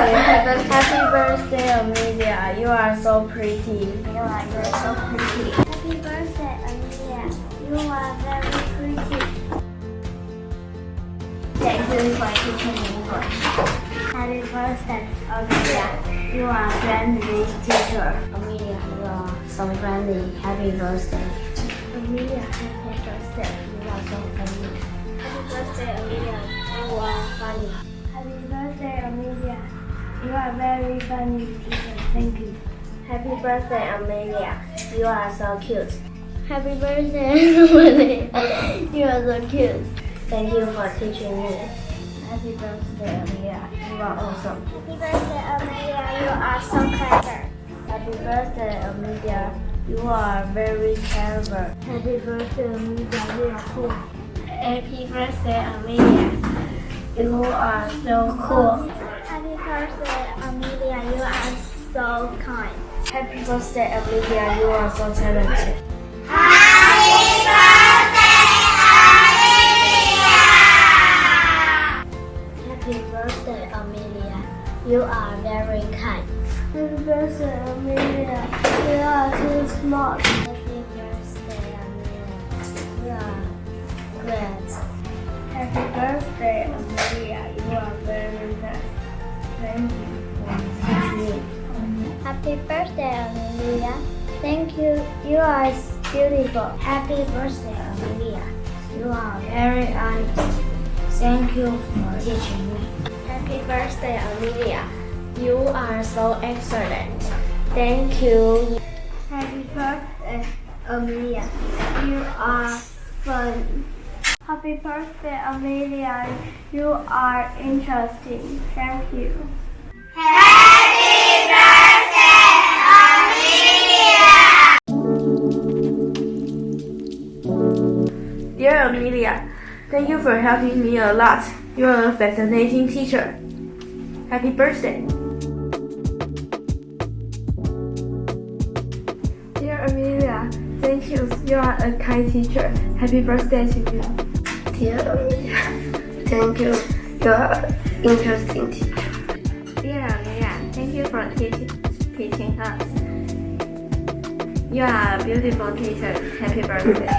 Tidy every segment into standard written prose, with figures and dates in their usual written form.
Happy birthday, Amelia. You are so pretty. You're so pretty. Happy birthday, Amelia. You are very pretty. Thank you for teaching English. Happy birthday, Amelia. You are a friendly teacher. Amelia, you are so friendly. Happy birthday. Amelia, happy birthday. You are so friendly. Happy birthday, Amelia. You are funny. Happy birthday, Amelia. You are very funny teacher. Thank you. Happy birthday, Amelia. You are so cute. Happy birthday, Amelia. You are so cute. Thank you for teaching me. Happy birthday, Amelia. You are awesome. Happy birthday, Amelia. You are so clever. Happy birthday, Amelia. You are very clever. Happy birthday, Amelia. You are cool. Happy birthday, Amelia. You are so cool. Happy birthday, Amelia. You are so kind. Happy birthday, Amelia. You are so talented. Happy birthday, Amelia. You are very kind. Happy birthday, Amelia. You are too smart. Happy birthday, Amelia. You are great. Happy birthday, Amelia. You are very nice. Thank you for teaching me. Happy birthday, Amelia. Thank you. You are beautiful. Happy birthday, Amelia. You are very honest. Thank you for teaching me. Happy birthday, Amelia. You are so excellent. Thank you. Happy birthday, Amelia. You are fun. Happy birthday, Amelia. You are interesting. Thank you. Dear Amelia, thank you for helping me a lot. You are a fascinating teacher. Happy birthday. Dear Amelia, thank you. You are a kind teacher. Happy birthday to you. Dear Amelia, thank you. You are an interesting teacher. Dear Amelia, thank you for teaching us. You are a beautiful teacher. Happy birthday.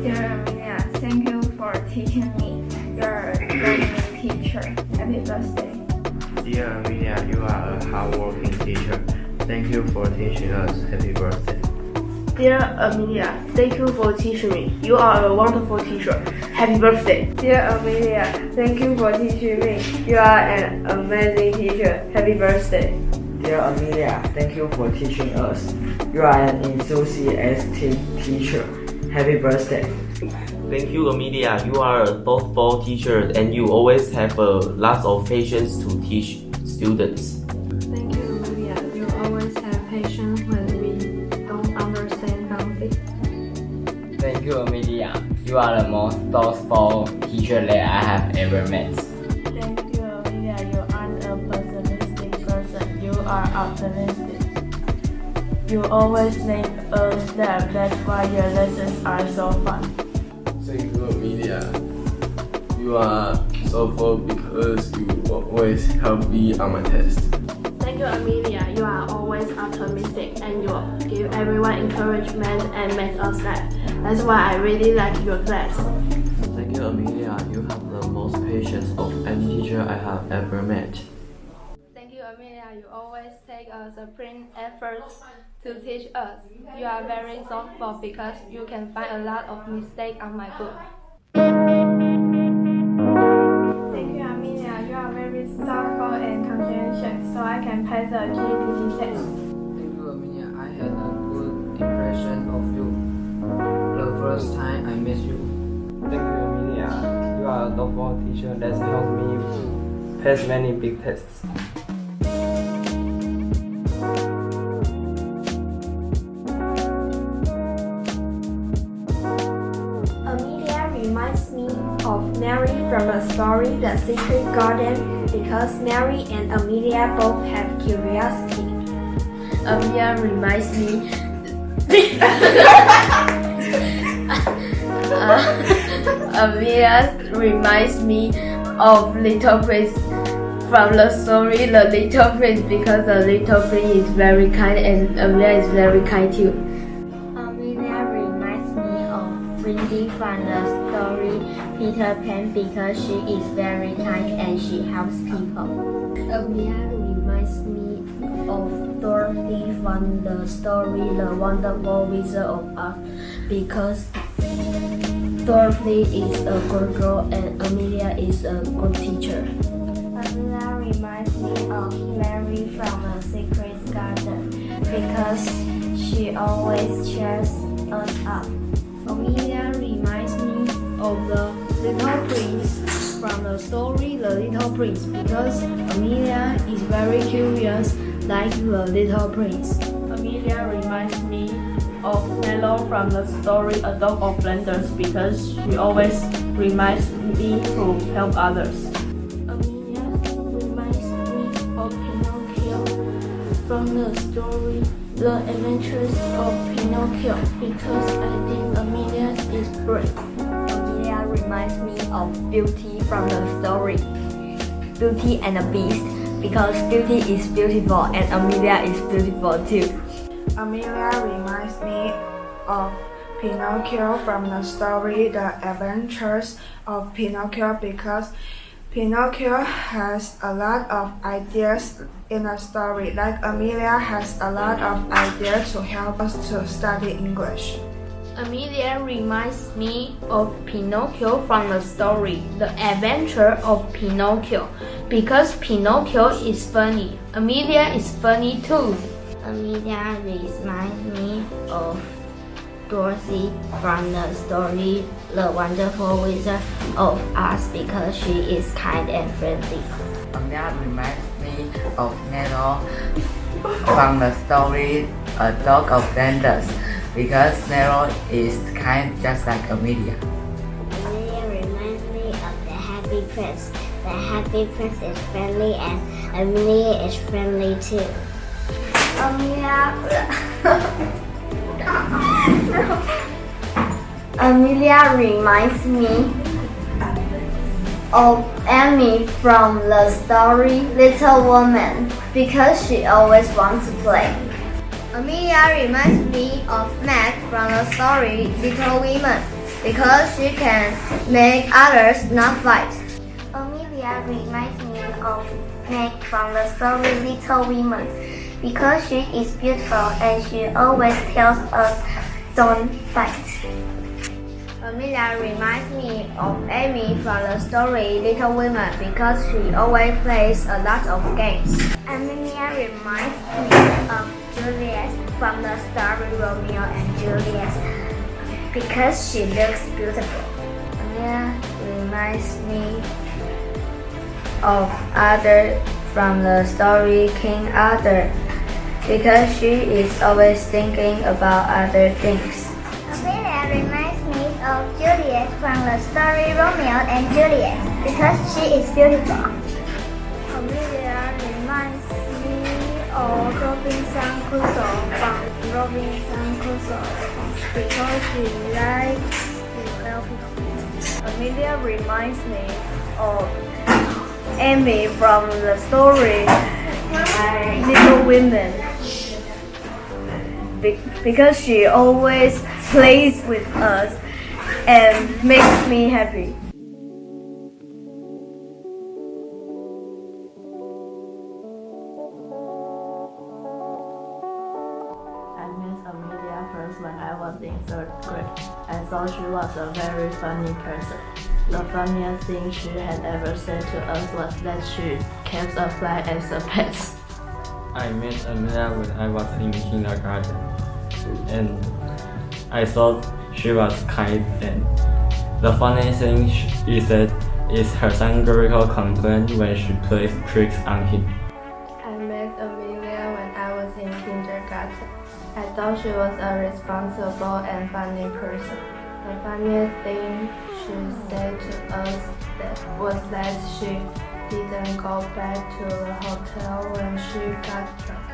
Dear Amelia, thank you for teaching me. You are a great teacher. Happy birthday. Dear Amelia, you are a hardworking teacher. Thank you for teaching us. Happy birthday. Dear Amelia, thank you for teaching me. You are a wonderful teacher. Happy birthday. Dear Amelia, thank you for teaching me. You are an amazing teacher. Happy birthday. Dear Amelia, thank you for teaching us. You are an enthusiastic teacher. Happy birthday. Thank you, Amelia. You are a thoughtful teacher and you always have a lot of patience to teach students. Thank you, Amelia. You always have patience when we don't understand something. Thank you, Amelia. You are the most thoughtful teacher that I have ever met. Thank you, Amelia. You aren't a pessimistic person. You are optimistic. You always make a step. That's why your lessons are so fun. Thank you, Amelia. You are so fun because you always help me on my test. Thank you, Amelia. You are always optimistic and you give everyone encouragement and make us laugh. That's why I really like your class. Thank you, Amelia. You have the most patience of any teacher I have ever met. Thank you, Amelia. You always take a supreme effort to teach us. You are very thoughtful because you can find a lot of mistakes on my book. Thank you, Amelia. You are very thoughtful and conscientious, so I can pass the GPT test. Thank you, Amelia. I had a good impression of you the first time I met you. Thank you, Amelia. You are a thoughtful teacher that helped me pass many big tests. Reminds me of Mary from the story The Secret Garden because Mary and Amelia both have curiosity. Amelia reminds me Amelia reminds me of Little Prince from the story The Little Prince because the little prince is very kind and Amelia is very kind too. Amelia reminds me of Wendy from the story Peter Pan because she is very kind and she helps people. Amelia reminds me of Dorothy from the story The Wonderful Wizard of Oz because Dorothy is a good girl and Amelia is a good teacher. Amelia reminds me of Mary from The Secret Garden because she always cheers us up. Amelia reminds me of the Little Prince from the story The Little Prince because Amelia is very curious like the Little Prince. Amelia reminds me of Nello from the story A Dog of Flanders because she always reminds me to help others. Amelia reminds me of Pinocchio from the story The Adventures of Pinocchio because I think Amelia is brave. Amelia reminds me of Beauty from the story Beauty and the Beast because Beauty is beautiful and Amelia is beautiful too. Amelia reminds me of Pinocchio from the story The Adventures of Pinocchio because Pinocchio has a lot of ideas in the story, like Amelia has a lot of ideas to help us to study English. Amelia reminds me of Pinocchio from the story The Adventure of Pinocchio because Pinocchio is funny. Amelia is funny too. Amelia reminds me of Dorothy from the story The Wonderful Wizard of Oz because she is kind and friendly. Amelia reminds me of Nello from the story A Dog of Flanders because Nello is kind just like Amelia. Amelia reminds me of the Happy Prince. The Happy Prince is friendly and Amelia is friendly too. Amelia reminds me of Amy from the story Little Woman because she always wants to play. Amelia reminds me of Meg from the story Little Women because she can make others not fight. Amelia reminds me of Meg from the story Little Women because she is beautiful and she always tells us don't fight. Amelia reminds me of Amy from the story Little Women because she always plays a lot of games. Amelia reminds me of Juliet from the story Romeo and Juliet because she looks beautiful. Amelia reminds me of Arthur from the story King Arthur because she is always thinking about other things. Amelia reminds me of Juliet from the story Romeo and Juliet because she is beautiful. Amelia reminds me of Robinson Crusoe from Robinson Crusoe because she likes to help people. Amelia reminds me of Amy from the story Little Women because she always plays with us and makes me happy. I met Amelia first when I was in 3rd grade. I thought she was a very funny person. The funniest thing she had ever said to us was that she kept a fly as a pet. I met Amelia when I was in kindergarten, and I thought she was kind, and the funny thing is that is her satirical complaint when she plays tricks on him. I met Amelia when I was in kindergarten. I thought she was a responsible and funny person. The funniest thing she said to us was that she didn't go back to the hotel when she got drunk.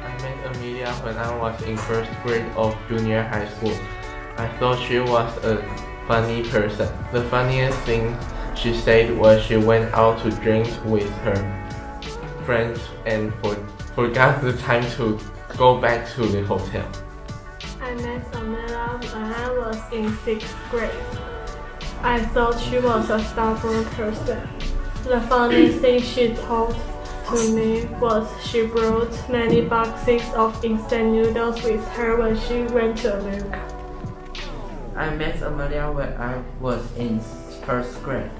I met Amelia when I was in 1st grade of junior high school. I thought she was a funny person. The funniest thing she said was she went out to drink with her friends and forgot the time to go back to the hotel. I met Amelia when I was in 6th grade. I thought she was a stubborn person. The funny thing she told to me was she brought many boxes of instant noodles with her when she went to America. I met Amelia when I was in 1st grade.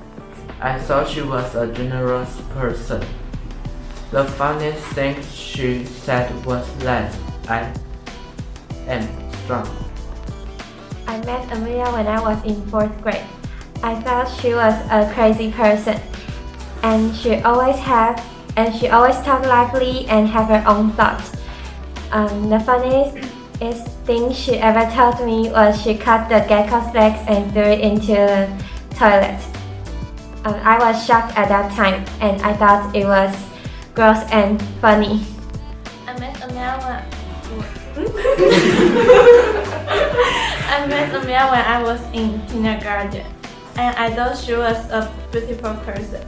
I thought she was a generous person. The funniest thing she said was that I am strong. I met Amelia when I was in 4th grade. I thought she was a crazy person, and she always talked lively and have her own thoughts. The funniest thing she ever told me was she cut the gecko's legs and threw it into the toilet. I was shocked at that time, and I thought it was gross and funny. I met Amelia when I was in kindergarten, and I thought she was a beautiful person.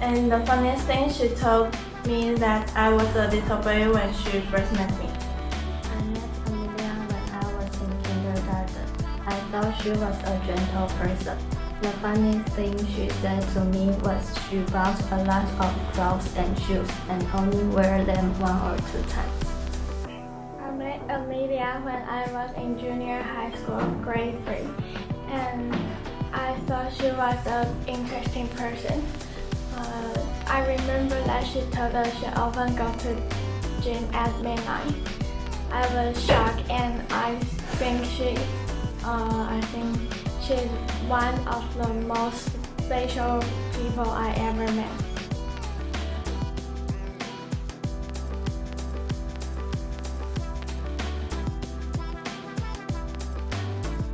And the funniest thing she told me that I was a little boy when she first met me. I met Amelia when I was in kindergarten. I thought she was a gentle person. The funniest thing she said to me was she bought a lot of clothes and shoes and only wear them 1 or 2 times. I met Amelia when I was in junior high school, grade 3, and I thought she was an interesting person. I remember that she told us she often go to gym at midnight. I was shocked, and I think she's one of the most special people I